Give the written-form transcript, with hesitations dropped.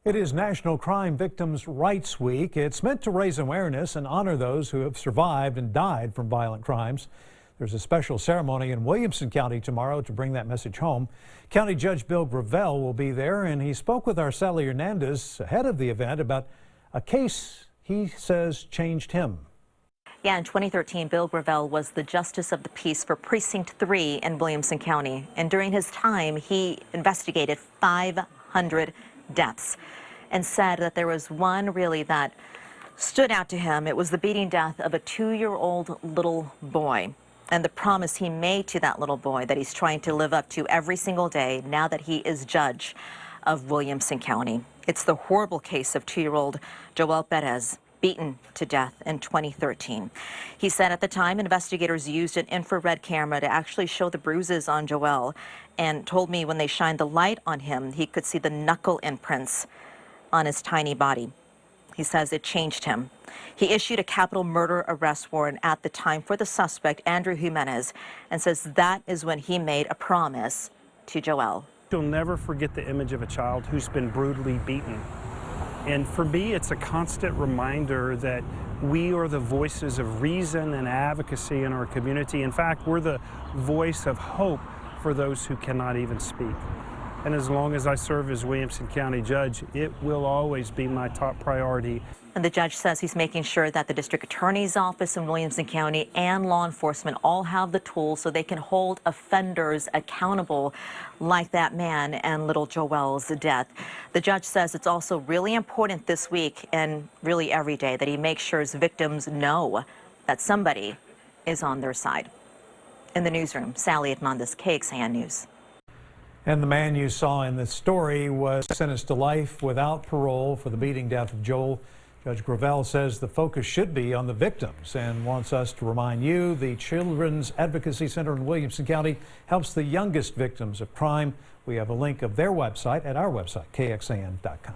It is National Crime Victims' Rights Week. It's meant to raise awareness and honor those who have survived and died from violent crimes. There's a special ceremony in Williamson County tomorrow to bring that message home. County Judge Bill Gravel will be there, and he spoke with our Sally Hernandez ahead of the event about a case he says changed him. Yeah, in 2013, Bill Gravel was the Justice of the Peace for Precinct 3 in Williamson County. And during his time, he investigated 500 deaths and said that there was one really that stood out to him. It was the beating death of a 2-year-old little boy and the promise he made to that little boy that he's trying to live up to every single day now that he is judge of Williamson County. It's the horrible case of 2-year-old Joel Perez, beaten to death in 2013. He said at the time investigators used an infrared camera to actually show the bruises on Joel, and told me when they shined the light on him, he could see the knuckle imprints on his tiny body. He says it changed him. He issued a capital murder arrest warrant at the time for the suspect, Andrew Jimenez, and says that is when he made a promise to Joel. You'll never forget the image of a child who's been brutally beaten. And for me, it's a constant reminder that we are the voices of reason and advocacy in our community. In fact, we're the voice of hope for those who cannot even speak. And as long as I serve as Williamson County Judge, it will always be my top priority. And the judge says he's making sure that the district attorney's office in Williamson County and law enforcement all have the tools so they can hold offenders accountable like that man and little Joel's death. The judge says it's also really important this week and really every day that he makes sure his victims know that somebody is on their side. In the newsroom, Sally Hernandez, KXAN News. And the man you saw in this story was sentenced to life without parole for the beating death of Joel. Judge Gravel says the focus should be on the victims and wants us to remind you the Children's Advocacy Center in Williamson County helps the youngest victims of crime. We have a link of their website at our website, kxan.com.